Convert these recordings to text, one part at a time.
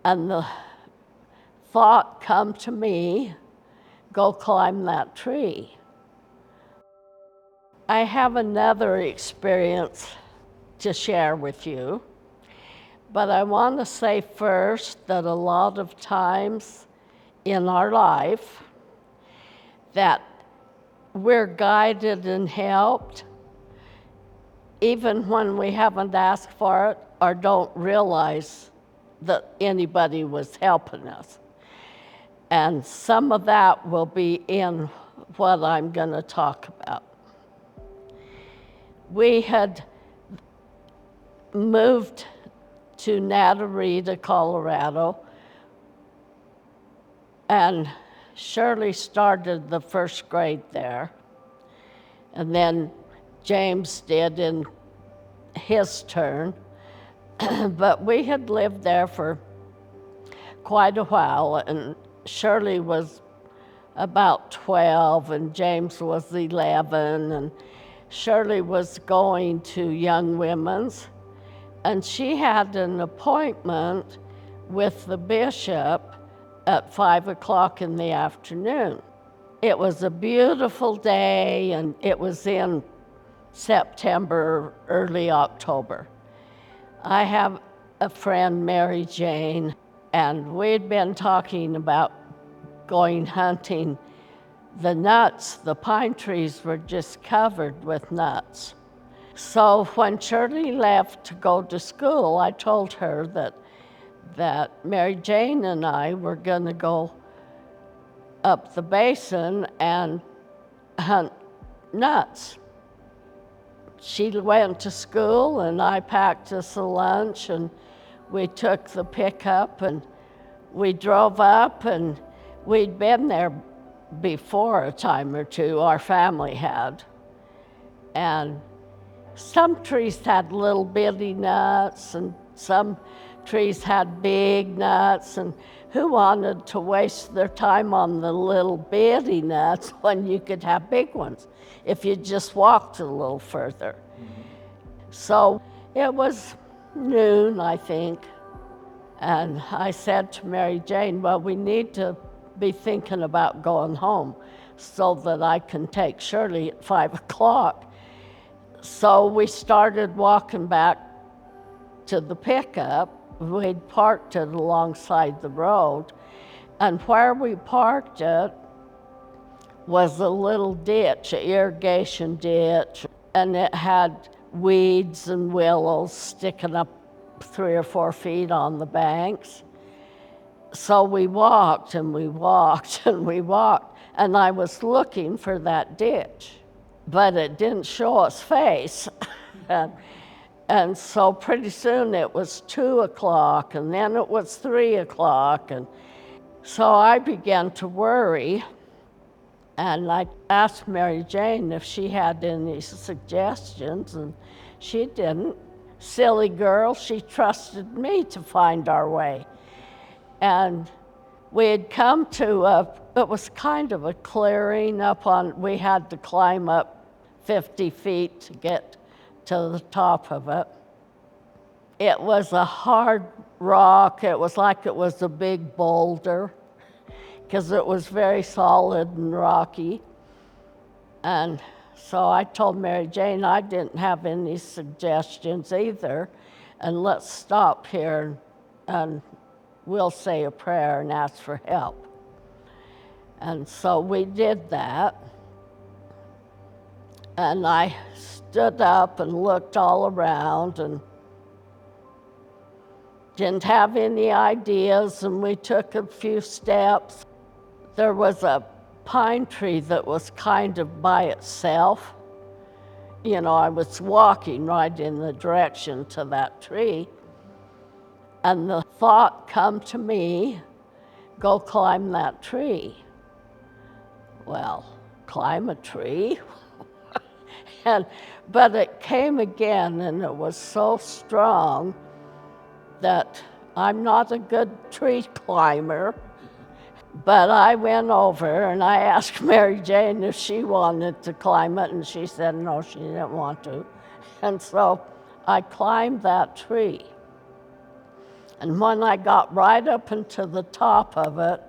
And the thought come to me, go climb that tree. I have another experience to share with you, but I want to say first that a lot of times in our life that we're guided and helped even when we haven't asked for it or don't realize that anybody was helping us. And some of that will be in what I'm going to talk about. We had moved to Natarita, Colorado, and Shirley started the first grade there. And then James did in his turn. But we had lived there for quite a while, and Shirley was about 12, and James was 11, and Shirley was going to Young Women's, and she had an appointment with the bishop at 5 o'clock in the afternoon. It was a beautiful day, and it was in September, early October. I have a friend, Mary Jane, and we'd been talking about going hunting. The nuts, the pine trees were just covered with nuts. So when Shirley left to go to school, I told her that Mary Jane and I were going to go up the basin and hunt nuts. She went to school, and I packed us a lunch, and we took the pickup, and we drove up, and we'd been there before a time or two, our family had. And some trees had little bitty nuts, and some trees had big nuts, and who wanted to waste their time on the little bitty nuts when you could have big ones if you just walked a little further? So it was noon, I think, and I said to Mary Jane, well, we need to be thinking about going home so that I can take Shirley at 5 o'clock. So we started walking back to the pickup. We'd parked it alongside the road, and where we parked it was a little ditch, an irrigation ditch, and it had weeds and willows sticking up 3 or 4 feet on the banks. So we walked and we walked and we walked, and I was looking for that ditch, but it didn't show its face. And so pretty soon it was 2 o'clock, and then it was 3 o'clock, and so I began to worry, and I asked Mary Jane if she had any suggestions, and she didn't. Silly girl, she trusted me to find our way. And we had come to it was kind of a clearing up on, we had to climb up 50 feet to get to the top of it. It was a hard rock. It was like it was a big boulder because it was very solid and rocky. And so I told Mary Jane I didn't have any suggestions either, and let's stop here and we'll say a prayer and ask for help. And so we did that. And I stood up and looked all around and didn't have any ideas, and we took a few steps. There was a pine tree that was kind of by itself. You know, I was walking right in the direction to that tree, and the thought come to me, go climb that tree. Well, climb a tree? But it came again, and it was so strong that I'm not a good tree climber. But I went over and I asked Mary Jane if she wanted to climb it, and she said no, she didn't want to. And so I climbed that tree. And when I got right up into the top of it,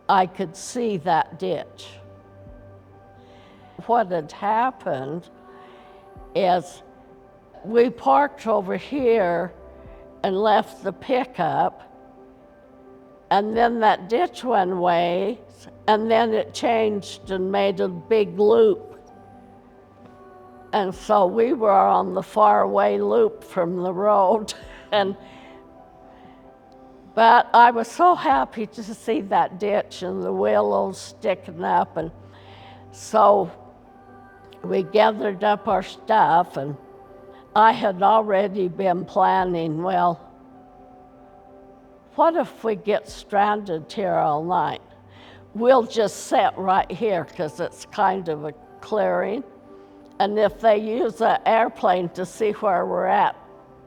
I could see that ditch. What had happened is we parked over here and left the pickup, and then that ditch went away, and then it changed and made a big loop. And so we were on the faraway loop from the road. But I was so happy to see that ditch and the willows sticking up. And so we gathered up our stuff, and I had already been planning, well, what if we get stranded here all night? We'll just sit right here because it's kind of a clearing. And if they use an airplane to see where we're at,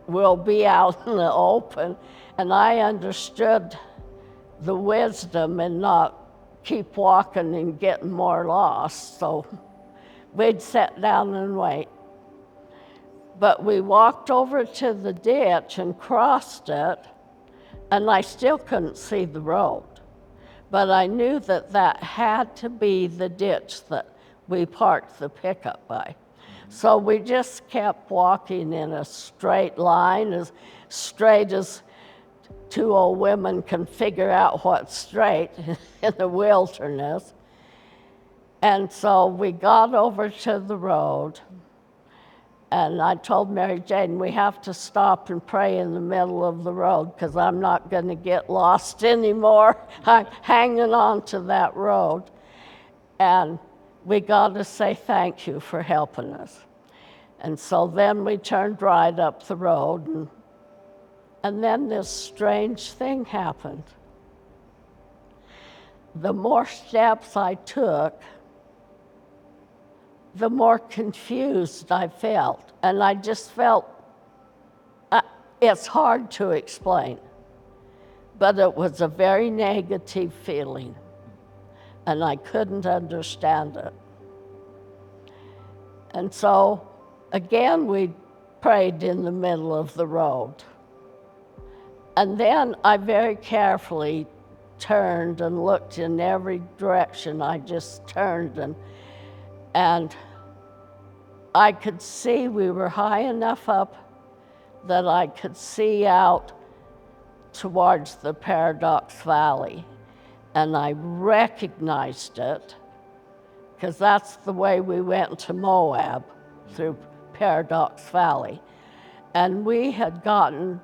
we'll be out in the open. And I understood the wisdom in not keep walking and getting more lost. So we'd sit down and wait. But we walked over to the ditch and crossed it, and I still couldn't see the road. But I knew that that had to be the ditch that we parked the pickup by. So we just kept walking in a straight line, as straight as two old women can figure out what's straight in the wilderness. And so we got over to the road, and I told Mary Jane, we have to stop and pray in the middle of the road because I'm not going to get lost anymore. I'm hanging on to that road. And we got to say thank you for helping us. And so then we turned right up the road, and then this strange thing happened. The more steps I took, the more confused I felt. And I just felt, it's hard to explain, but it was a very negative feeling, and I couldn't understand it. And so, again, we prayed in the middle of the road. And then I very carefully turned and looked in every direction. I just turned, and I could see we were high enough up that I could see out towards the Paradox Valley. And I recognized it because that's the way we went to Moab, through Paradox Valley. And we had gotten,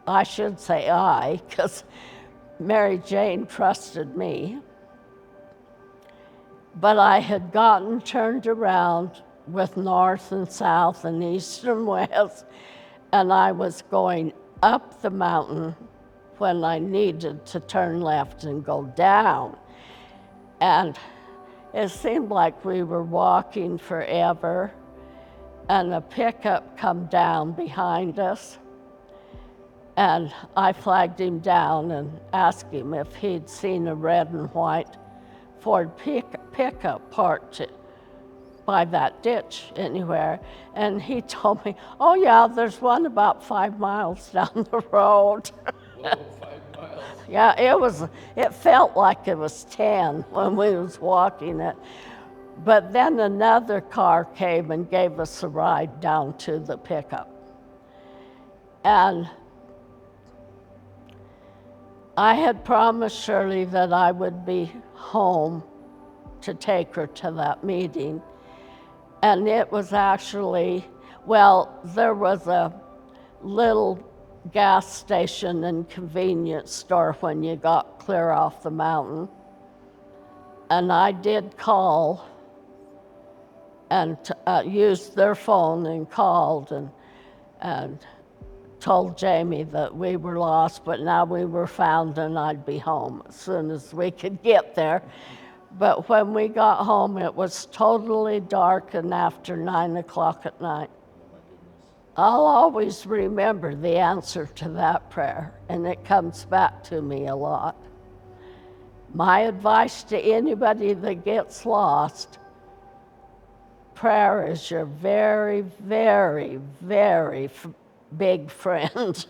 I should say I, because Mary Jane trusted me, but I had gotten turned around with north and south and east and west, and I was going up the mountain when I needed to turn left and go down. And it seemed like we were walking forever, and a pickup come down behind us, and I flagged him down and asked him if he'd seen a red and white Ford pickup parked by that ditch anywhere. And he told me, oh yeah, there's one about 5 miles down the road. Whoa, 5 miles. Yeah, it felt like it was 10 when we was walking it. But then another car came and gave us a ride down to the pickup. And I had promised Shirley that I would be home to take her to that meeting. And it was actually, well, there was a little gas station and convenience store when you got clear off the mountain. And I did call and used their phone and called and told Jamie that we were lost, but now we were found and I'd be home as soon as we could get there. But when we got home, it was totally dark and after 9 o'clock at night. I'll always remember the answer to that prayer, and it comes back to me a lot. My advice to anybody that gets lost, prayer is your very, very, very big friend.